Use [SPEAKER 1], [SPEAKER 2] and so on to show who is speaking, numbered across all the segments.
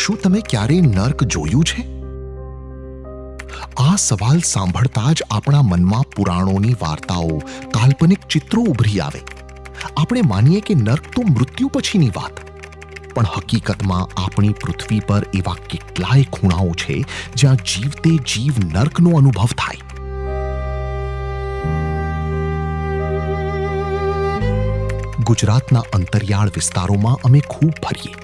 [SPEAKER 1] શું તમે ક્યારેય નર્ક જોયું છે? આ સવાલ સાંભળતા જ આપણા મનમાં પુરાણોની વાર્તાઓ, કાલ્પનિક ચિત્રો ઉભરી આવે. આપણે માનીએ કે નર્ક તો મૃત્યુ પછીની વાત, પણ હકીકતમાં આપણી પૃથ્વી પર એવા કેટલાય ખૂણાઓ છે જ્યાં જીવતે જીવ નર્કનો અનુભવ થાય. ગુજરાતના અંતરિયાળ વિસ્તારોમાં અમે ખૂબ ફરીએ.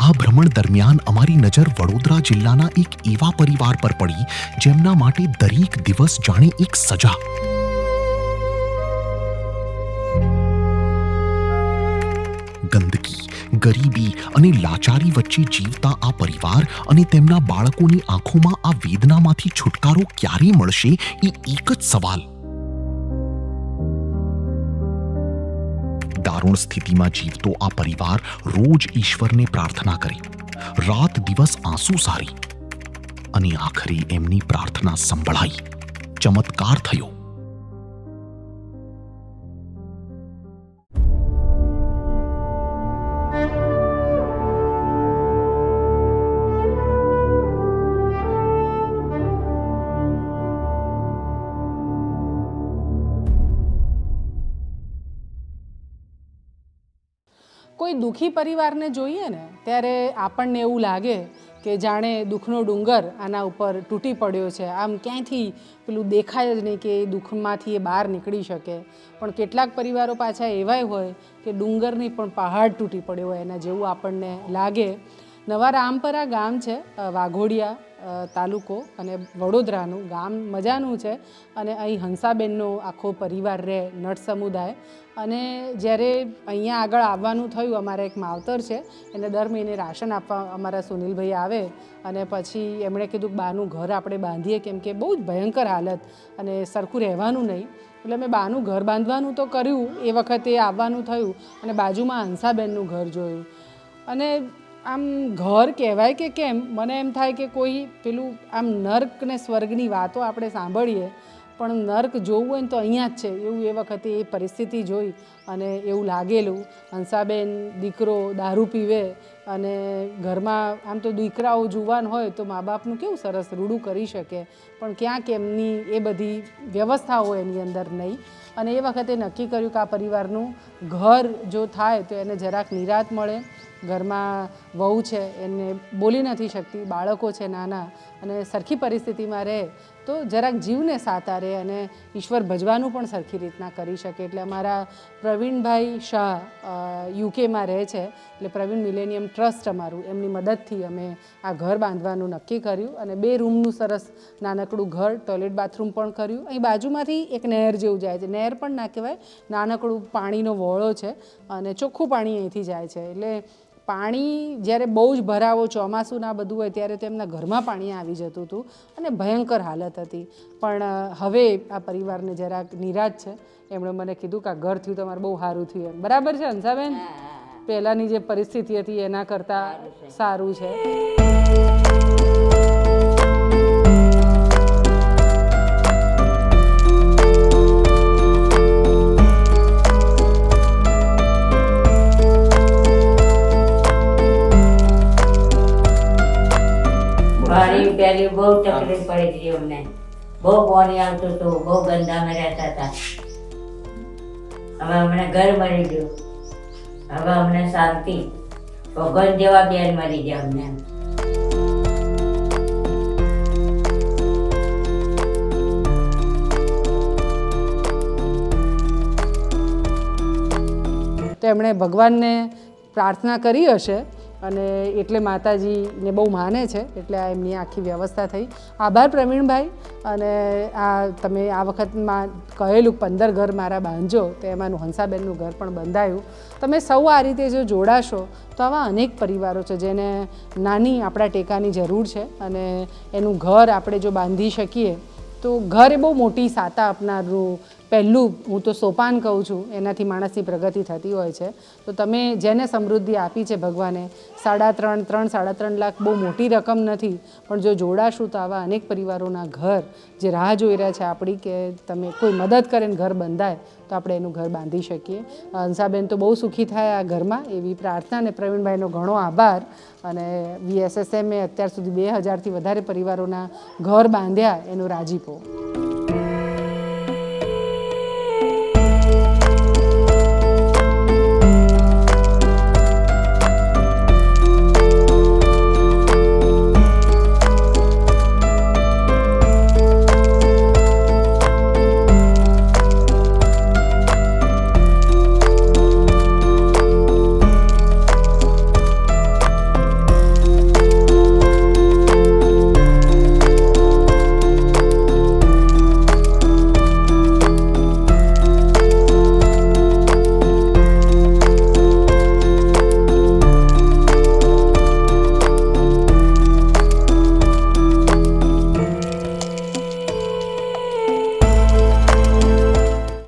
[SPEAKER 1] આ ભ્રમણ દરમિયાન અમારી નજર વડોદરા જિલ્લાના એક એવા પરિવાર પર પડી જેમના માટે દરેક દિવસ જાણે એક સજા. ગંદકી, ગરીબી અને લાચારી વચ્ચે જીવતા આ પરિવાર અને તેમના બાળકોની આંખોમાં આ વેદનામાંથી છુટકારો ક્યારે મળશે એ એક જ સવાલ. દારૂણ સ્થિતિમાં જીવતો આ પરિવાર રોજ ઈશ્વરને પ્રાર્થના કરી, રાત દિવસ આંસુ સારી, અને આખરે એમની પ્રાર્થના સંભળાઈ. ચમત્કાર થયો.
[SPEAKER 2] કોઈ દુઃખી પરિવારને જોઈએ ને ત્યારે આપણને એવું લાગે કે જાણે દુઃખનો ડુંગર આના ઉપર તૂટી પડ્યો છે. આમ ક્યાંયથી પેલું દેખાય જ નહીં કે એ દુઃખમાંથી એ બહાર નીકળી શકે. પણ કેટલાક પરિવારો પાછા એવાય હોય કે ડુંગરની પણ પહાડ તૂટી પડ્યો હોય એના જેવું આપણને લાગે. નવા રામપરા ગામ છે, વાઘોડિયા તાલુકો અને વડોદરાનું ગામ મજાનું છે. અને અહીં હંસાબેનનો આખો પરિવાર રહે, નટ સમુદાય. અને જ્યારે અહીંયા આગળ આવવાનું થયું, અમારા એક માવતર છે એને દર મહિને રાશન આપવા અમારા સુનિલભાઈ આવે. અને પછી એમણે કીધું કે બાનું ઘર આપણે બાંધીએ, કેમ કે બહુ જ ભયંકર હાલત અને સરખું રહેવાનું નહીં. એટલે મેં બાનું ઘર બાંધવાનું તો કર્યું. એ વખતે આવવાનું થયું અને બાજુમાં હંસાબેનનું ઘર જોયું. અને આમ ઘર કહેવાય કે કેમ, મને એમ થાય કે કોઈ પેલું આમ નર્ક ને સ્વર્ગની વાતો આપણે સાંભળીએ, પણ નર્ક જોવું હોય ને તો અહીંયા જ છે એવું એ વખતે એ પરિસ્થિતિ જોઈ અને એવું લાગેલું. હંસાબેન દીકરો દારૂ પીવે અને ઘરમાં આમ તો દીકરાઓ જુવાન હોય તો મા બાપનું કેવું સરસ રૂડું કરી શકે, પણ ક્યાંક એમની એ બધી વ્યવસ્થાઓ એની અંદર નહીં. અને એ વખતે નક્કી કર્યું કે આ પરિવારનું ઘર જો થાય તો એને જરાક નિરાંત મળે. ઘરમાં વહુ છે, એને બોલી નથી શકતી, બાળકો છે નાના, અને સરખી પરિસ્થિતિમાં રહે તો જરાક જીવને સાતા રહે અને ઈશ્વર ભજવાનું પણ સરખી રીતના કરી શકે. એટલે અમારા પ્રવીણભાઈ શાહ યુકેમાં રહે છે, એટલે પ્રવીણ મિલેનિયમ ટ્રસ્ટ અમારું, એમની મદદથી અમે આ ઘર બાંધવાનું નક્કી કર્યું. અને 2 રૂમનું સરસ નાનકડું ઘર, ટોયલેટ બાથરૂમ પણ કર્યું. અહીં બાજુમાંથી એક નહેર જેવું જાય છે, નહેર પણ ના કહેવાય, નાનકડું પાણીનો વહોળો છે અને ચોખ્ખું પાણી અહીંથી જાય છે. એટલે પાણી જ્યારે બહુ જ ભરાવો ચોમાસું ના બધું હોય ત્યારે તો એમના ઘરમાં પાણી આવી જતું હતું અને ભયંકર હાલત હતી. પણ હવે આ પરિવારને જરાક નિરાશ છે. એમણે મને કીધું કે આ ઘર થયું તમારે બહુ સારું થયું એમ. બરાબર છે હંસાબેન? પહેલાંની જે પરિસ્થિતિ હતી એના કરતાં સારું છે.
[SPEAKER 3] પહેલી બહુ તકલીફ પડી હતી અમને, બહુ પાણી આવતું હતું, બહુ ગંદામાં રહેતા હતા. હવે અમને ઘર મળી ગયું, હવે અમને શાંતિ. ભગવાન જેવા બેન મળી ગયા અમને.
[SPEAKER 2] તો એમણે ભગવાનને પ્રાર્થના કરી હશે અને એટલે માતાજીને બહુ માને છે, એટલે આ એમની આખી વ્યવસ્થા થઈ. આભાર પ્રવીણભાઈ. અને આ તમે આ વખતમાં કહેલું 15 ઘર મારા બાંધજો, તો એમાંનું હંસાબેનનું ઘર પણ બંધાયું. તમે સૌ આ રીતે જો જોડાશો તો આવા અનેક પરિવારો છે જેને નાની આપણા ટેકાની જરૂર છે, અને એનું ઘર આપણે જો બાંધી શકીએ તો ઘર એ બહુ મોટી સાતા આપનારનું પહેલું હું તો સોપાન કહું છું, એનાથી માણસની પ્રગતિ થતી હોય છે. તો તમે જેને સમૃદ્ધિ આપી છે ભગવાને, 3.5 લાખ બહુ મોટી રકમ નથી, પણ જો જોડાશું તો આવા અનેક પરિવારોના ઘર જે રાહ જોઈ રહ્યા છે આપણી કે તમે કોઈ મદદ કરે ને ઘર બંધાય તો આપણે એનું ઘર બાંધી શકીએ. હંસાબેન તો બહુ સુખી થાય આ ઘરમાં એવી પ્રાર્થના, અને પ્રવીણભાઈનો ઘણો આભાર. અને VSSMએ અત્યાર સુધી 2000થી વધારે પરિવારોના ઘર બાંધ્યા એનો રાજીપો.